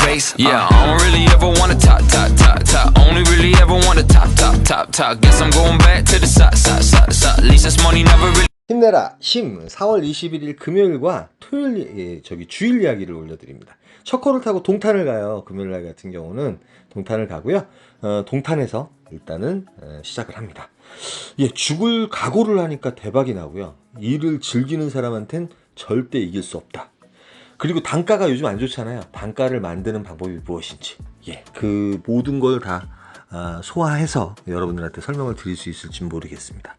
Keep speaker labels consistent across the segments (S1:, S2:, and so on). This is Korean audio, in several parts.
S1: race. Yeah, I don't really ever wanna top, top, top, top. Only really ever wanna top, top, top, top. Guess I'm going back to the side, side, side, side. At least this money never really.
S2: 힘내라 심 4월 21일 금요일과 토요일 주일 이야기를 올려드립니다. 첫 코를 타고 동탄을 가요. 금요일 날 같은 경우는 동탄을 가고요. 동탄에서 일단은 시작을 합니다. 예, 죽을 각오를 하니까 대박이 나고요. 일을 즐기는 사람한텐 절대 이길 수 없다. 그리고 단가가 요즘 안 좋잖아요. 단가를 만드는 방법이 무엇인지, 예, 그 모든 걸 다 소화해서 여러분들한테 설명을 드릴 수 있을지 모르겠습니다.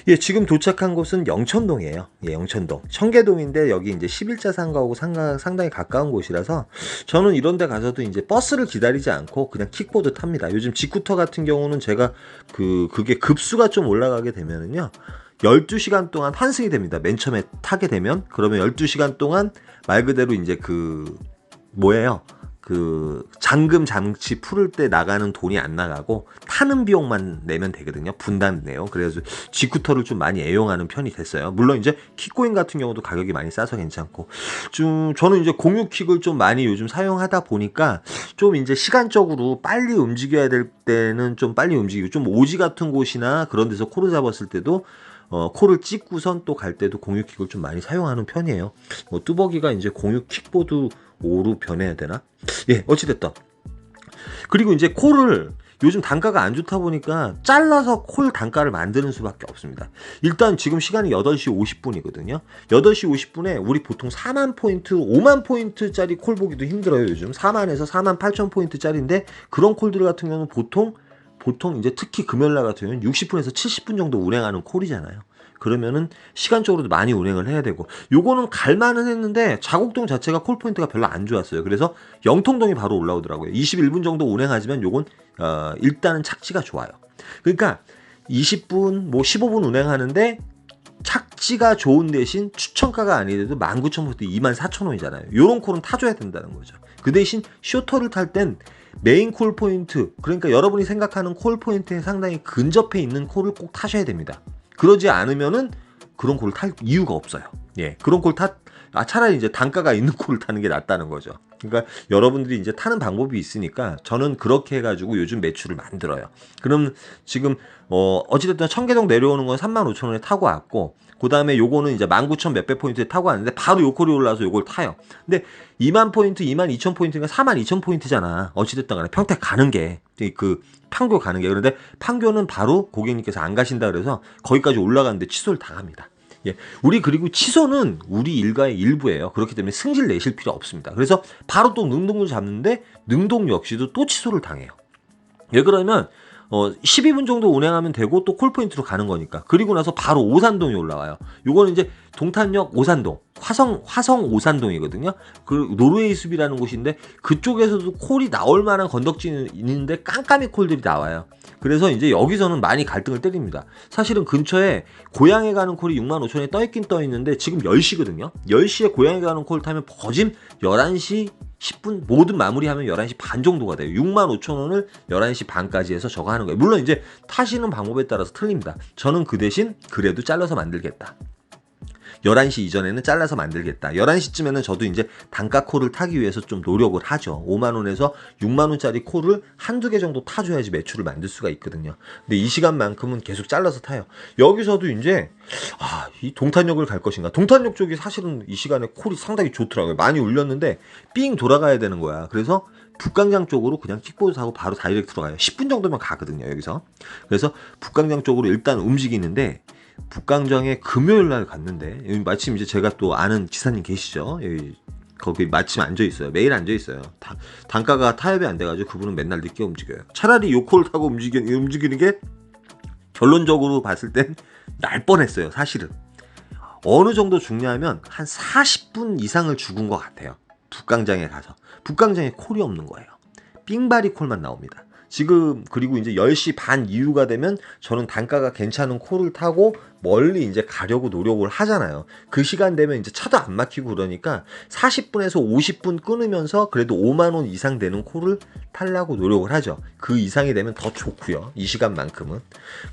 S2: 예, 지금 도착한 곳은 영천동이에요. 예, 영천동. 청계동인데 여기 이제 11자 상가하고 상당히 가까운 곳이라서 저는 이런 데 가서도 이제 버스를 기다리지 않고 그냥 킥보드 탑니다. 요즘 직구터 같은 경우는 제가 그게 급수가 좀 올라가게 되면은요. 12시간 동안 환승이 됩니다. 맨 처음에 타게 되면. 그러면 12시간 동안 말 그대로 이제 잠금 장치 풀을 때 나가는 돈이 안 나가고 타는 비용만 내면 되거든요. 분담돼요. 그래서 직구터를 좀 많이 애용하는 편이 됐어요. 물론 이제 킥고잉 같은 경우도 가격이 많이 싸서 괜찮고, 저는 이제 공유킥을 좀 많이 요즘 사용하다 보니까 좀 이제 시간적으로 빨리 움직여야 될 때는 좀 빨리 움직이고, 좀 오지 같은 곳이나 그런 데서 코를 잡았을 때도 코를 찍고선 또 갈 때도 공유킥을 좀 많이 사용하는 편이에요. 뭐 뚜벅이가 이제 공유킥보드 5로 변해야 되나? 예, 어찌됐든. 그리고 이제 콜을 요즘 단가가 안 좋다 보니까 잘라서 콜 단가를 만드는 수밖에 없습니다. 일단 지금 시간이 8시 50분이거든요. 8시 50분에 우리 보통 4만 포인트, 5만 포인트짜리 콜 보기도 힘들어요. 요즘 4만에서 4만 8천 포인트짜리인데 그런 콜들 같은 경우는 보통 이제 특히 금요일날 같은 경우는 60분에서 70분 정도 운행하는 콜이잖아요. 그러면은 시간적으로도 많이 운행을 해야 되고, 요거는 갈만은 했는데 자곡동 자체가 콜 포인트가 별로 안 좋았어요. 그래서 영통동이 바로 올라오더라고요. 21분 정도 운행하지만 요건 일단은 착지가 좋아요. 그러니까 20분 뭐 15분 운행하는데 착지가 좋은 대신 추천가가 아니더라도 19,000포인트 24,000원이잖아요. 요런 콜은 타줘야 된다는 거죠. 그 대신 쇼터를 탈 땐 메인 콜 포인트, 그러니까 여러분이 생각하는 콜 포인트에 상당히 근접해 있는 콜을 꼭 타셔야 됩니다. 그러지 않으면은 그런 콜을 탈 이유가 없어요. 예, 그런 콜 차라리 이제 단가가 있는 콜을 타는 게 낫다는 거죠. 그러니까 여러분들이 이제 타는 방법이 있으니까 저는 그렇게 해가지고 요즘 매출을 만들어요. 그럼 지금 어찌됐든 청계동 내려오는 건 35,000원에 타고 왔고, 그 다음에 요거는 이제 19,000 몇백 포인트에 타고 왔는데 바로 요 콜이 올라와서 요걸 타요. 근데 2만 포인트, 2만2천 포인트가 4만2천 포인트잖아. 어찌됐든 간에 평택 가는 게, 판교 가는 게. 그런데 판교는 바로 고객님께서 안 가신다 그래서 거기까지 올라가는데 취소를 당합니다. 예, 그리고 취소는 우리 일가의 일부예요. 그렇기 때문에 승질 내실 필요 없습니다. 그래서 바로 또 능동을 잡는데 능동 역시도 또 취소를 당해요. 왜 그러면 12분 정도 운행하면 되고 또 콜포인트로 가는 거니까. 그리고 나서 바로 오산동이 올라와요. 요거는 이제 동탄역 오산동, 화성 오산동이거든요. 그 노르웨이 숲이라는 곳인데 그쪽에서도 콜이 나올 만한 건덕지는 있는데 깜깜이 콜들이 나와요. 그래서 이제 여기서는 많이 갈등을 때립니다. 사실은 근처에 고향에 가는 콜이 65,000원에 떠있긴 떠있는데 지금 10시거든요. 10시에 고향에 가는 콜 타면 거진 11시 10분 모든 마무리하면 11시 반 정도가 돼요. 65,000원을 11시 반까지 해서 저거 하는 거예요. 물론 이제 타시는 방법에 따라서 틀립니다. 저는 그 대신 그래도 잘라서 만들겠다. 11시 이전에는 잘라서 만들겠다. 11시쯤에는 저도 이제 단가 콜을 타기 위해서 좀 노력을 하죠. 5만원에서 6만원짜리 콜을 한두 개 정도 타줘야지 매출을 만들 수가 있거든요. 근데 이 시간만큼은 계속 잘라서 타요. 여기서도 이제 이 동탄역을 갈 것인가. 동탄역 쪽이 사실은 이 시간에 콜이 상당히 좋더라고요. 많이 울렸는데 삥 돌아가야 되는 거야. 그래서 북광장 쪽으로 그냥 킥보드 타고 바로 다이렉트로 가요. 10분 정도면 가거든요, 여기서. 그래서 북광장 쪽으로 일단 움직이는데, 북광장에 금요일 날 갔는데, 여기 마침 이제 제가 또 아는 기사님 계시죠? 여기 거기 마침 앉아 있어요. 매일 앉아 있어요. 단가가 타협이 안 돼가지고 그분은 맨날 늦게 움직여요. 차라리 요콜 타고 움직이는 게 결론적으로 봤을 땐 날 뻔했어요. 사실은 어느 정도 죽냐면 한 40분 이상을 죽은 것 같아요. 북광장에 가서. 북광장에 콜이 없는 거예요. 삥바리 콜만 나옵니다. 지금 그리고 이제 10시 반 이후가 되면 저는 단가가 괜찮은 콜을 타고 멀리 이제 가려고 노력을 하잖아요. 그 시간 되면 이제 차도 안 막히고 그러니까 40분에서 50분 끊으면서 그래도 5만 원 이상 되는 콜을 타려고 노력을 하죠. 그 이상이 되면 더 좋고요. 이 시간만큼은.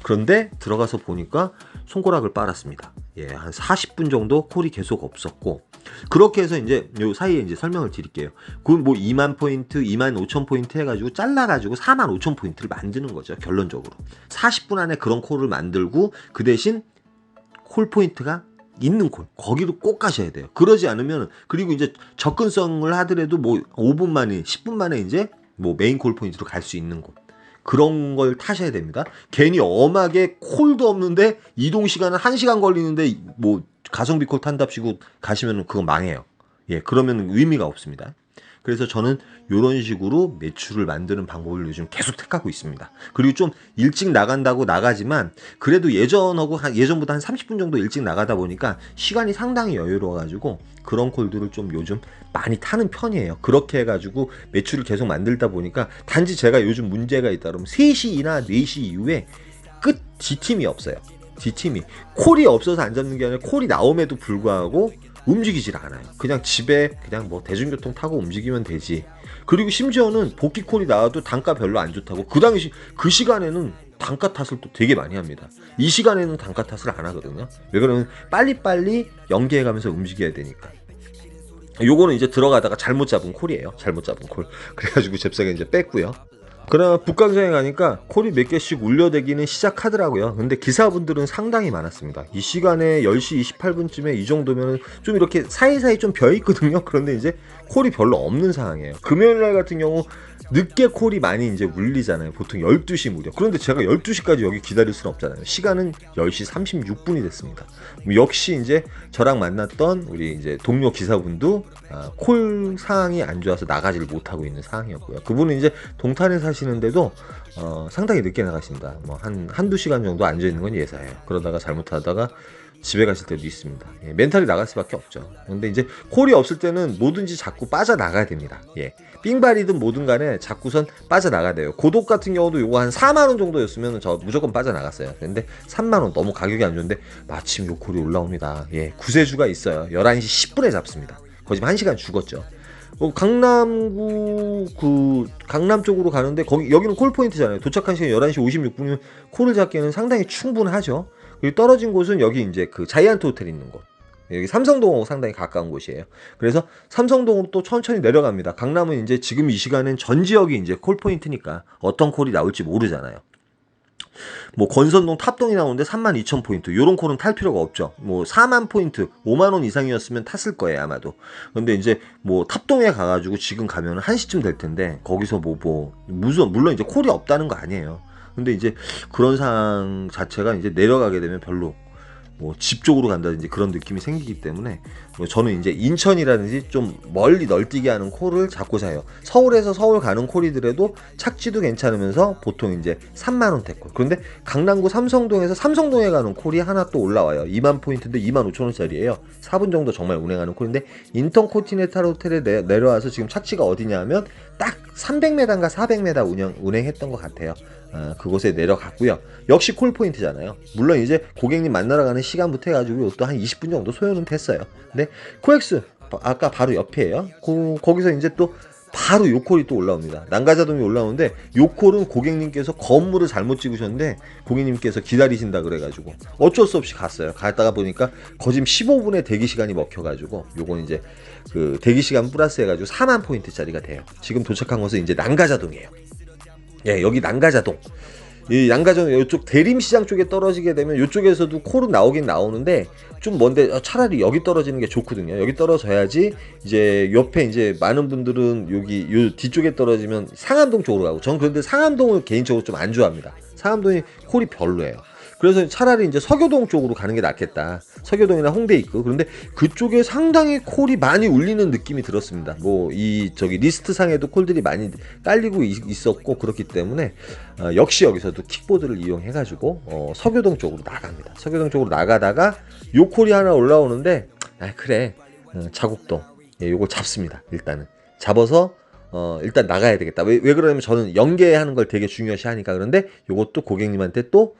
S2: 그런데 들어가서 보니까 손가락을 빨았습니다. 예, 한 40분 정도 콜이 계속 없었고, 그렇게 해서 이제 요 사이에 이제 설명을 드릴게요. 그 뭐 2만 포인트, 2만 5천 포인트 해가지고 잘라가지고 4만 5천 포인트를 만드는 거죠. 결론적으로 40분 안에 그런 콜을 만들고 그 대신 콜 포인트가 있는 콜 거기로 꼭 가셔야 돼요. 그러지 않으면, 그리고 이제 접근성을 하더라도 뭐 5분 만에 10분 만에 이제 뭐 메인 콜 포인트로 갈 수 있는 곳, 그런 걸 타셔야 됩니다. 괜히 엄하게 콜도 없는데 이동 시간은 1시간 걸리는데 뭐 가성비 콜 탄답시고 가시면 그건 망해요. 예, 그러면 의미가 없습니다. 그래서 저는 이런 식으로 매출을 만드는 방법을 요즘 계속 택하고 있습니다. 그리고 좀 일찍 나간다고 나가지만 그래도 예전보다 한 30분 정도 일찍 나가다 보니까 시간이 상당히 여유로워가지고 그런 콜들을 좀 요즘 많이 타는 편이에요. 그렇게 해가지고 매출을 계속 만들다 보니까, 단지 제가 요즘 문제가 있다 그러면 3시나 4시 이후에 끝 D팀이 없어요. D팀이 콜이 없어서 안 잡는 게 아니라 콜이 나옴에도 불구하고 움직이질 않아요. 그냥 집에 그냥 뭐 대중교통 타고 움직이면 되지. 그리고 심지어는 복귀 콜이 나와도 단가 별로 안 좋다고, 그 당시 그 시간에는 단가 탓을 또 되게 많이 합니다. 이 시간에는 단가 탓을 안 하거든요. 왜 그러면 빨리빨리 연계해가면서 움직여야 되니까. 요거는 이제 들어가다가 잘못 잡은 콜이에요. 잘못 잡은 콜. 그래가지고 잽싸게 이제 뺐고요. 그러나 북강정에 가니까 콜이 몇 개씩 울려대기는 시작하더라고요. 근데 기사분들은 상당히 많았습니다. 이 시간에 10시 28분쯤에 이 정도면 좀 이렇게 사이사이 좀 벼있거든요. 그런데 이제 콜이 별로 없는 상황이에요. 금요일날 같은 경우 늦게 콜이 많이 이제 울리잖아요. 보통 12시 무렵. 그런데 제가 12시까지 여기 기다릴 수는 없잖아요. 시간은 10시 36분이 됐습니다. 역시 이제 저랑 만났던 우리 이제 동료 기사분도 콜 상황이 안 좋아서 나가지를 못하고 있는 상황이었고요. 그분은 이제 동탄에 사시는데도 상당히 늦게 나가십니다. 뭐 한두 시간 정도 앉아있는 건 예사예요. 그러다가 잘못하다가 집에 가실 때도 있습니다. 예, 멘탈이 나갈 수밖에 없죠. 근데 이제 콜이 없을 때는 뭐든지 자꾸 빠져나가야 됩니다. 예, 삥발이든 뭐든 간에 자꾸선 빠져나가야 돼요. 고독 같은 경우도 요거 한 4만원 정도였으면 저 무조건 빠져나갔어요. 근데 3만원 너무 가격이 안 좋은데 마침 요 콜이 올라옵니다. 예, 구세주가 있어요. 11시 10분에 잡습니다. 거짓말 1시간 죽었죠. 강남구 강남 쪽으로 가는데 여기는 콜 포인트잖아요. 도착한 시간 11시 56분이면 콜을 잡기에는 상당히 충분하죠. 그리고 떨어진 곳은 여기 이제 그 자이언트 호텔 있는 곳, 여기 삼성동하고 상당히 가까운 곳이에요. 그래서 삼성동으로 또 천천히 내려갑니다. 강남은 이제 지금 이 시간엔 전 지역이 이제 콜 포인트니까 어떤 콜이 나올지 모르잖아요. 뭐 건선동 탑동이 나오는데 32,000포인트 요런 콜은 탈 필요가 없죠. 뭐 4만 포인트 5만원 이상이었으면 탔을 거예요 아마도. 근데 이제 뭐 탑동에 가가지고 지금 가면 1시쯤 될 텐데 거기서 물론 이제 콜이 없다는 거 아니에요. 근데 이제 그런 상황 자체가 이제 내려가게 되면 별로 뭐 집 쪽으로 간다든지 그런 느낌이 생기기 때문에 저는 이제 인천이라든지 좀 멀리 널뛰게 하는 콜을 잡고 사요. 서울에서 서울 가는 콜이더라도 착지도 괜찮으면서 보통 이제 3만원대 콜. 그런데 강남구 삼성동에서 삼성동에 가는 콜이 하나 또 올라와요. 2만 포인트인데 2만 5천원짜리예요. 4분 정도 정말 운행하는 콜인데 인턴코티네탈 호텔에 내려와서 지금 착지가 어디냐 하면 딱 300m인가 400m 운행했던 것 같아요. 그곳에 내려갔고요. 역시 콜 포인트잖아요. 물론 이제 고객님 만나러 가는 시간부터 해가지고 또 한 20분 정도 소요는 됐어요. 근데 코엑스 아까 바로 옆이에요. 거기서 이제 또 바로 요 콜이 또 올라옵니다. 난가자동이 올라오는데 요 콜은 고객님께서 건물을 잘못 찍으셨는데 고객님께서 기다리신다 그래가지고 어쩔 수 없이 갔어요. 갔다가 보니까 거짐 15분의 대기 시간이 먹혀가지고 요건 이제 그 대기 시간 플러스 해가지고 4만 포인트짜리가 돼요. 지금 도착한 곳은 이제 난가자동이에요. 예, 여기 난가자동. 이 난가자동 이쪽 대림시장 쪽에 떨어지게 되면 이쪽에서도 콜은 나오긴 나오는데 좀 먼데 차라리 여기 떨어지는 게 좋거든요. 여기 떨어져야지 이제 옆에 이제 많은 분들은 여기 요 뒤쪽에 떨어지면 상암동 쪽으로 가고, 저는 그런데 상암동을 개인적으로 좀 안 좋아합니다. 상암동이 콜이 별로예요. 그래서 차라리 이제 서교동 쪽으로 가는 게 낫겠다. 서교동이나 홍대 있고. 그런데 그쪽에 상당히 콜이 많이 울리는 느낌이 들었습니다. 뭐 저기 리스트 상에도 콜들이 많이 깔리고 있었고 그렇기 때문에 역시 여기서도 킥보드를 이용해 가지고 서교동 쪽으로 나갑니다. 서교동 쪽으로 나가다가 요 콜이 하나 올라오는데 그래 자곡동 요거 잡습니다. 일단은 잡아서 일단 나가야 되겠다. 왜 그러냐면 저는 연계하는 걸 되게 중요시 하니까. 그런데 요것도 고객님한테 또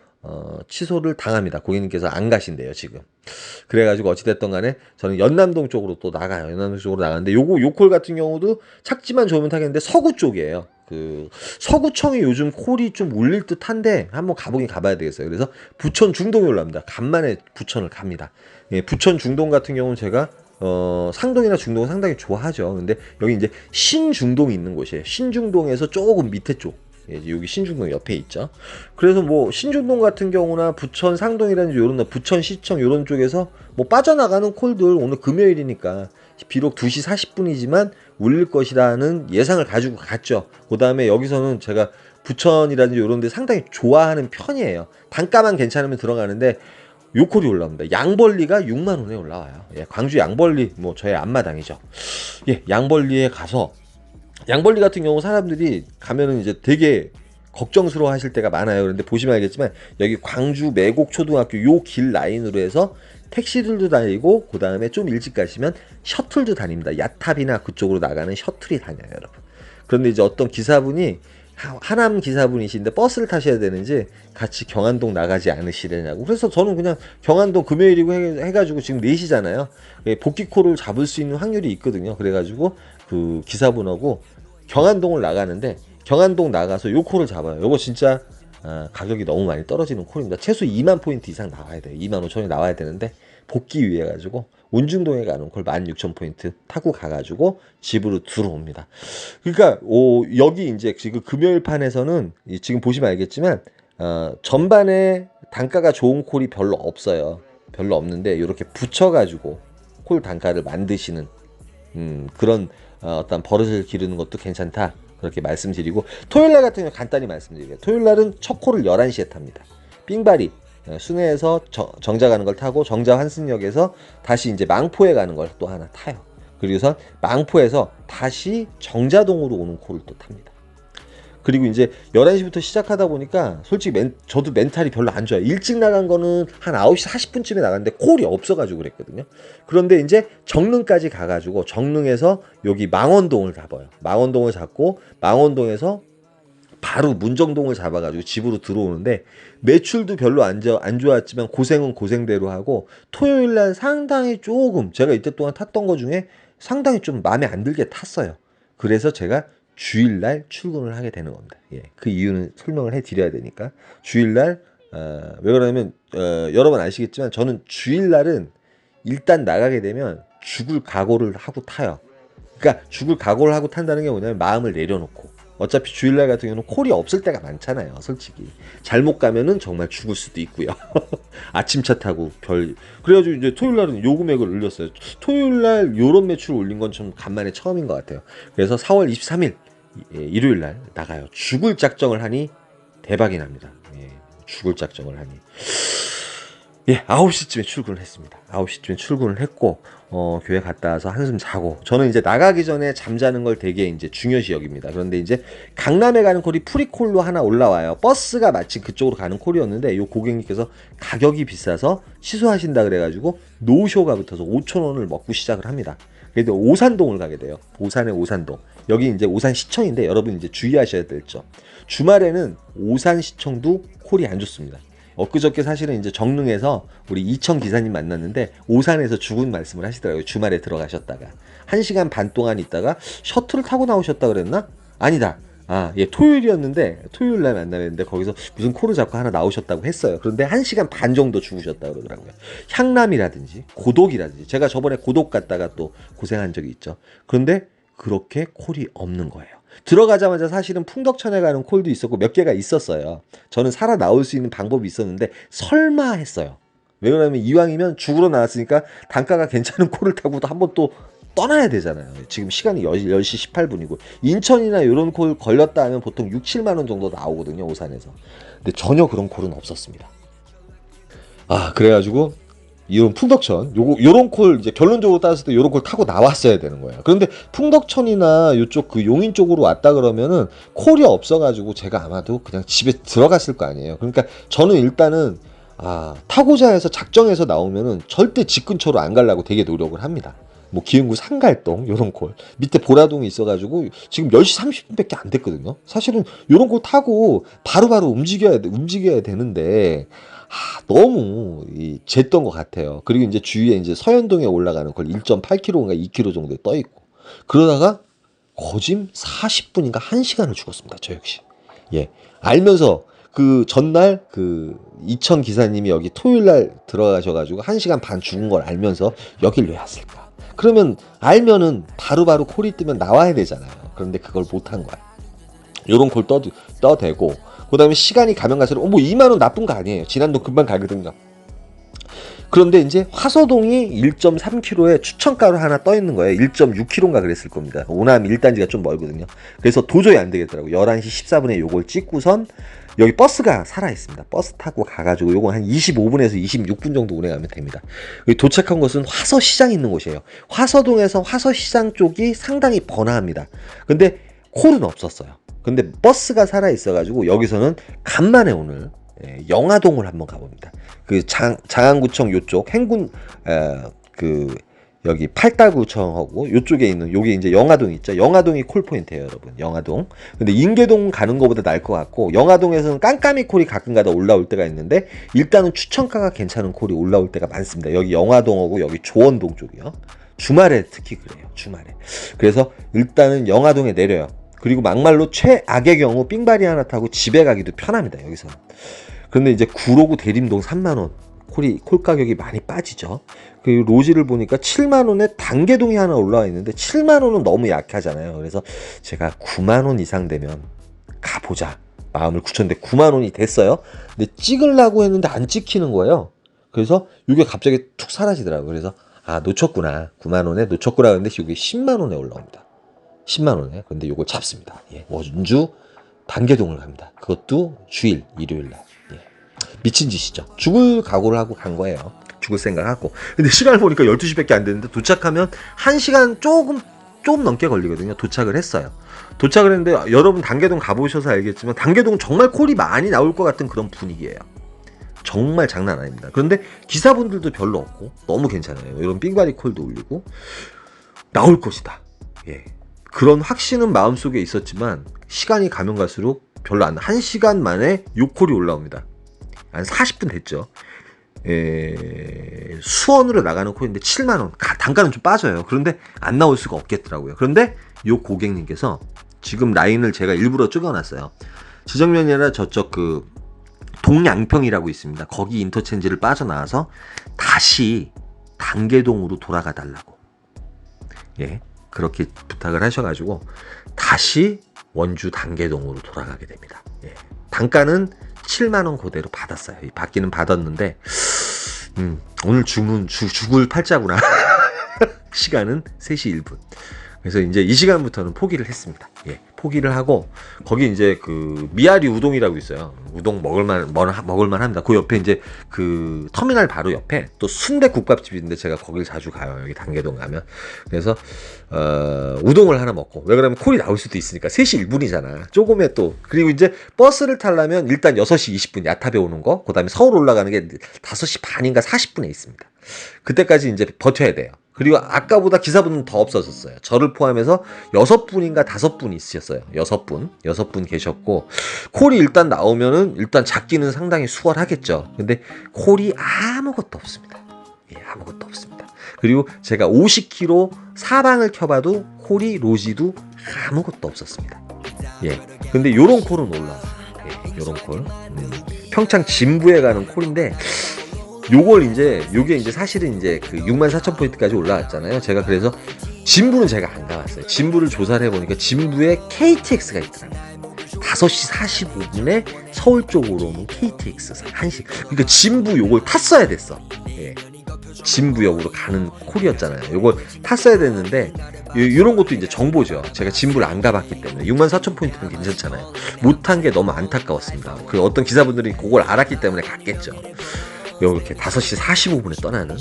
S2: 취소를 당합니다. 고객님께서 안 가신대요, 지금. 그래가지고 어찌됐든 간에 저는 연남동 쪽으로 또 나가요. 연남동 쪽으로 나가는데 요 콜 같은 경우도 착지만 좋으면 타겠는데 서구 쪽이에요. 그 서구청이 요즘 콜이 좀 울릴 듯한데 한번 가보긴 가봐야 되겠어요. 그래서 부천 중동에 올라옵니다. 간만에 부천을 갑니다. 예, 부천 중동 같은 경우는 제가 상동이나 중동을 상당히 좋아하죠. 근데 여기 이제 신중동이 있는 곳이에요. 신중동에서 조금 밑에 쪽. 예, 여기 신중동 옆에 있죠. 그래서 뭐 신중동 같은 경우나 부천 상동이라든지 요런 부천 시청 요런 쪽에서 뭐 빠져나가는 콜들 오늘 금요일이니까 비록 2시 40분이지만 울릴 것이라는 예상을 가지고 갔죠. 그 다음에 여기서는 제가 부천이라든지 요런 데 상당히 좋아하는 편이에요. 단가만 괜찮으면 들어가는데 요 콜이 올라옵니다. 양벌리가 6만 원에 올라와요. 예, 광주 양벌리 뭐 저의 앞마당이죠. 예, 양벌리에 가서 양벌리 같은 경우 사람들이 가면은 이제 되게 걱정스러워 하실 때가 많아요. 그런데 보시면 알겠지만 여기 광주 매곡초등학교 요 길 라인으로 해서 택시들도 다니고 그 다음에 좀 일찍 가시면 셔틀도 다닙니다. 야탑이나 그쪽으로 나가는 셔틀이 다녀요, 여러분. 그런데 이제 어떤 기사분이 하남 기사분이신데 버스를 타셔야 되는지 같이 경안동 나가지 않으시려냐고. 그래서 저는 그냥 경안동 금요일이고 해가지고 지금 4시잖아요. 복귀콜을 잡을 수 있는 확률이 있거든요. 그래가지고 그 기사분하고 경안동을 나가는데 경안동 나가서 요 콜을 잡아요. 요거 진짜 가격이 너무 많이 떨어지는 콜입니다. 최소 2만 포인트 이상 나와야 돼요. 2만 5천이 나와야 되는데 복귀 위해 가지고 운중동에 가는 콜 16,000포인트 타고 가가지고 집으로 들어옵니다. 그러니까 여기 이제 지금 금요일 판에서는 지금 보시면 알겠지만 전반에 단가가 좋은 콜이 별로 없어요. 별로 없는데 이렇게 붙여가지고 콜 단가를 만드시는 그런 어떤 버릇을 기르는 것도 괜찮다. 그렇게 말씀드리고 토요일날 같은 경우 간단히 말씀드릴게요. 토요일날은 첫 콜을 11시에 탑니다. 삥바리 순회에서 정자 가는 걸 타고 정자 환승역에서 다시 이제 망포에 가는 걸 또 하나 타요. 그리고선 망포에서 다시 정자동으로 오는 콜을 또 탑니다. 그리고 이제 11시부터 시작하다 보니까 솔직히 저도 멘탈이 별로 안 좋아요. 일찍 나간 거는 한 9시 40분쯤에 나갔는데 콜이 없어가지고 그랬거든요. 그런데 이제 정릉까지 가가지고 정릉에서 여기 망원동을 잡아요. 망원동을 잡고 망원동에서 바로 문정동을 잡아가지고 집으로 들어오는데 매출도 별로 안 좋았지만 고생은 고생대로 하고 토요일날 상당히 조금 제가 이때 동안 탔던 거 중에 상당히 좀 마음에 안 들게 탔어요. 그래서 제가 주일날 출근을 하게 되는 겁니다. 예, 그 이유는 설명을 해드려야 되니까 주일날 왜 그러냐면 여러분 아시겠지만 저는 주일날은 일단 나가게 되면 죽을 각오를 하고 타요. 그러니까 죽을 각오를 하고 탄다는 게 뭐냐면 마음을 내려놓고 어차피 주일날 같은 경우는 콜이 없을 때가 많잖아요. 솔직히 잘못 가면은 정말 죽을 수도 있고요. 아침차 타고 그래가지고 이제 토요일날은 요 금액을 올렸어요. 토요일날 요런 매출 올린 건 좀 간만에 처음인 것 같아요. 그래서 4월 23일 일요일날 나가요. 죽을 작정을 하니 대박이 납니다. 예, 죽을 작정을 하니 9시쯤에 출근을 했습니다. 9시쯤에 출근을 했고 교회 갔다 와서 한숨 자고 저는 이제 나가기 전에 잠자는 걸 되게 이제 중요시 여깁니다. 그런데 이제 강남에 가는 콜이 프리콜로 하나 올라와요. 버스가 마침 그쪽으로 가는 콜이었는데 요 고객님께서 가격이 비싸서 취소하신다 그래가지고 노쇼가 붙어서 5,000원을 먹고 시작을 합니다. 그래도 오산동을 가게 돼요. 오산의 오산동. 여기 이제 오산시청인데 여러분 이제 주의하셔야 될 점. 주말에는 오산시청도 콜이 안 좋습니다. 엊그저께 사실은 이제 정릉에서 우리 이청 기사님 만났는데 오산에서 죽은 말씀을 하시더라고요. 주말에 들어가셨다가 1시간 반 동안 있다가 셔틀을 타고 나오셨다 그랬나? 아니다. 토요일이었는데 토요일날 만나는데 거기서 무슨 콜을 잡고 하나 나오셨다고 했어요. 그런데 1시간 반 정도 죽으셨다 그러더라고요. 향남이라든지 고독이라든지 제가 저번에 고독 갔다가 또 고생한 적이 있죠. 그런데 그렇게 콜이 없는 거예요. 들어가자마자 사실은 풍덕천에 가는 콜도 있었고 몇 개가 있었어요. 저는 살아 나올 수 있는 방법이 있었는데 설마 했어요. 왜 그러냐면 이왕이면 죽으러 나왔으니까 단가가 괜찮은 콜을 타고도 한번 또 떠나야 되잖아요. 지금 시간이 10시 18분이고 인천이나 이런 콜 걸렸다 하면 보통 6, 7만 원 정도 나오거든요. 오산에서. 근데 전혀 그런 콜은 없었습니다. 그래가지고 이런 풍덕천 요런 콜 이제 결론적으로 따졌을 때 요런 콜 타고 나왔어야 되는 거예요. 그런데 풍덕천이나 요쪽 그 용인 쪽으로 왔다 그러면은 콜이 없어가지고 제가 아마도 그냥 집에 들어갔을 거 아니에요. 그러니까 저는 일단은 타고자 해서 작정해서 나오면은 절대 집 근처로 안 가려고 되게 노력을 합니다. 뭐 기흥구 상갈동 요런 콜 밑에 보라동이 있어가지고 지금 10시 30분밖에 안 됐거든요. 사실은 요런 콜 타고 바로바로 움직여야 되는데 너무 쟀던 것 같아요. 그리고 이제 주위에 이제 서현동에 올라가는 걸 1.8km인가 2km 정도에 떠 있고 그러다가 거짐 40분인가 1시간을 죽었습니다. 저 역시. 예. 알면서 그 전날 그 이천 기사님이 여기 토요일 날 들어가셔가지고 1시간 반 죽은 걸 알면서 여길 왜 왔을까? 그러면 알면은 바로바로 콜이 뜨면 나와야 되잖아요. 그런데 그걸 못한 거야. 요런 콜 떠대고 그 다음에 시간이 가면 갈수록 뭐 2만원 나쁜 거 아니에요. 지난동 금방 가거든요. 그런데 이제 화서동이 1.3km에 추천가로 하나 떠 있는 거예요. 1.6km인가 그랬을 겁니다. 오남 1단지가 좀 멀거든요. 그래서 도저히 안 되겠더라고요. 11시 14분에 요걸 찍고선 여기 버스가 살아 있습니다. 버스 타고 가가지고 요건 한 25분에서 26분 정도 운행하면 됩니다. 여기 도착한 곳은 화서시장 있는 곳이에요. 화서동에서 화서시장 쪽이 상당히 번화합니다. 근데 콜은 없었어요. 근데 버스가 살아 있어가지고 여기서는 간만에 오늘 영화동을 한번 가봅니다. 그 장안구청 요쪽 행군 그 여기 팔달구청하고 요쪽에 있는 요게 이제 영화동 있죠. 영화동이 콜 포인트예요, 여러분. 영화동. 근데 인계동 가는 것보다 나을 것 같고 영화동에서는 깜깜이 콜이 가끔가다 올라올 때가 있는데 일단은 추천가가 괜찮은 콜이 올라올 때가 많습니다. 여기 영화동하고 여기 조원동 쪽이요. 주말에 특히 그래요. 주말에. 그래서 일단은 영화동에 내려요. 그리고 막말로 최악의 경우 삥바리 하나 타고 집에 가기도 편합니다. 여기서는. 그런데 이제 구로구 대림동 3만원 콜 가격이 많이 빠지죠. 그리고 로지를 보니까 7만원에 단계동이 하나 올라와 있는데 7만원은 너무 약하잖아요. 그래서 제가 9만원 이상 되면 가보자 마음을 굳혔는데 9만원이 됐어요. 근데 찍으려고 했는데 안 찍히는 거예요. 그래서 이게 갑자기 툭 사라지더라고요. 그래서 놓쳤구나. 9만원에 놓쳤구나. 근데 이게 10만원에 올라옵니다. 10만원에. 근데 이걸 잡습니다. 예. 원주 단계동을 갑니다. 그것도 주일 일요일날. 미친 짓이죠. 죽을 각오를 하고 간 거예요. 죽을 생각하고. 근데 시간을 보니까 12시밖에 안 됐는데 도착하면 1시간 좀 넘게 걸리거든요. 도착을 했어요. 도착을 했는데 여러분 단계동 가보셔서 알겠지만 단계동 정말 콜이 많이 나올 것 같은 그런 분위기예요. 정말 장난 아닙니다. 그런데 기사분들도 별로 없고 너무 괜찮아요. 이런 삥바리 콜도 울리고 나올 것이다. 예. 그런 확신은 마음속에 있었지만 시간이 가면 갈수록 별로 안 1시간 만에 요 콜이 올라옵니다. 한 40분 됐죠. 수원으로 나가는 콜인데 7만원. 단가는 좀 빠져요. 그런데 안 나올 수가 없겠더라고요. 그런데 요 고객님께서 지금 라인을 제가 일부러 찍어놨어요. 지정면이 아니라 저쪽 그 동양평이라고 있습니다. 거기 인터체인지를 빠져나와서 다시 단계동으로 돌아가 달라고. 예, 그렇게 부탁을 하셔가지고 다시 원주 단계동으로 돌아가게 됩니다. 예, 단가는 7만원 그대로 받았어요. 받기는 받았는데 오늘 죽을 팔자구나. 시간은 3시 1분. 그래서 이제 이 시간부터는 포기를 했습니다. 예, 포기를 하고 거기 이제 그 미아리 우동이라고 있어요. 우동 먹을만 합니다. 그 옆에 이제 그 터미널 바로 옆에 또 순대 국밥집인데 제가 거길 자주 가요. 여기 단계동 가면. 그래서 우동을 하나 먹고 왜 그러면 콜이 나올 수도 있으니까 3시 1분이잖아. 조금에 또 그리고 이제 버스를 타려면 일단 6시 20분 야탑에 오는 거, 그다음에 서울 올라가는 게 5시 반인가 40분에 있습니다. 그때까지 이제 버텨야 돼요. 그리고 아까보다 기사분은 더 없어졌어요. 저를 포함해서 6분인가 5분 있으셨어요. 6분 계셨고 콜이 일단 나오면은 일단 잡기는 상당히 수월하겠죠. 근데 콜이 아무것도 없습니다. 예, 아무것도 없습니다. 그리고 제가 50km 사방을 켜봐도 콜이 로지도 아무것도 없었습니다. 예, 근데 요런 콜은 올라와요. 예, 요런 콜. 평창 진부에 가는 콜인데 요게 이제 사실은 이제 그 64,000포인트까지 올라왔잖아요. 제가 그래서 진부는 제가 안 가봤어요. 진부를 조사를 해보니까 진부에 KTX가 있더라고요. 5시 45분에 서울 쪽으로 오는 KTX 1시. 그러니까 진부 요걸 탔어야 됐어. 예. 진부역으로 가는 콜이었잖아요. 요걸 탔어야 됐는데 이런 것도 이제 정보죠. 제가 진부를 안 가봤기 때문에 64,000포인트는 괜찮잖아요. 못한 게 너무 안타까웠습니다. 그 어떤 기사분들이 그걸 알았기 때문에 갔겠죠. 이렇게 5시 45분에 떠나는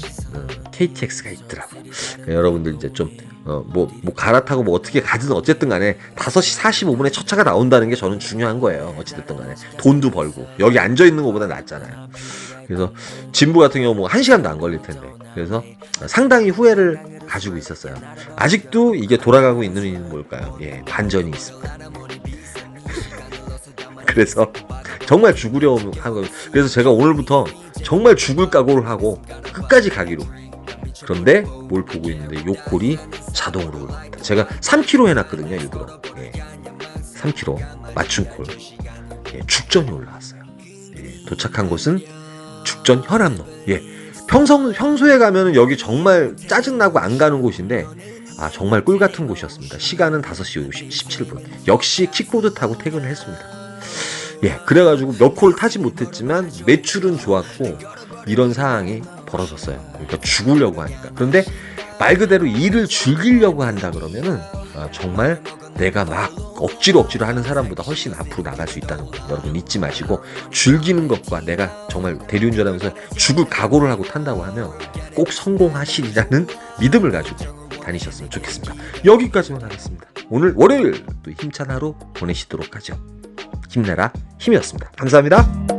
S2: KTX가 있더라고. 여러분들 이제 좀 뭐 갈아타고 뭐 어떻게 가든 어쨌든 간에 5시 45분에 첫 차가 나온다는 게 저는 중요한 거예요. 어찌됐든 간에 돈도 벌고 여기 앉아 있는 것보다 낫잖아요. 그래서 진부 같은 경우 뭐 1시간도 안 걸릴 텐데. 그래서 상당히 후회를 가지고 있었어요. 아직도 이게 돌아가고 있는 이유는 뭘까요? 예, 반전이 있습니다. 그래서 정말 죽으려고 하고, 그래서 제가 오늘부터 정말 죽을 각오를 하고 끝까지 가기로. 그런데 뭘 보고 있는데 요 콜이 자동으로 올라옵니다. 제가 3kg 해놨거든요, 일부러. 예, 3kg 맞춤 콜. 예, 죽전이 올라왔어요. 예, 도착한 곳은 죽전 현암로. 예, 평소에 가면은 여기 정말 짜증나고 안 가는 곳인데, 아, 정말 꿀 같은 곳이었습니다. 시간은 5시 17분. 역시 킥보드 타고 퇴근을 했습니다. 예, 그래가지고 몇 콜 타지 못했지만 매출은 좋았고 이런 상황이 벌어졌어요. 그러니까 죽으려고 하니까. 그런데 말 그대로 일을 즐기려고 한다 그러면은 정말 내가 막 억지로 하는 사람보다 훨씬 앞으로 나갈 수 있다는 거 여러분 잊지 마시고, 즐기는 것과 내가 정말 대리운전하면서 죽을 각오를 하고 탄다고 하면 꼭 성공하시리라는 믿음을 가지고 다니셨으면 좋겠습니다. 여기까지만 하겠습니다. 오늘 월요일 또 힘찬 하루 보내시도록 하죠. 힘내라 힘이었습니다. 감사합니다.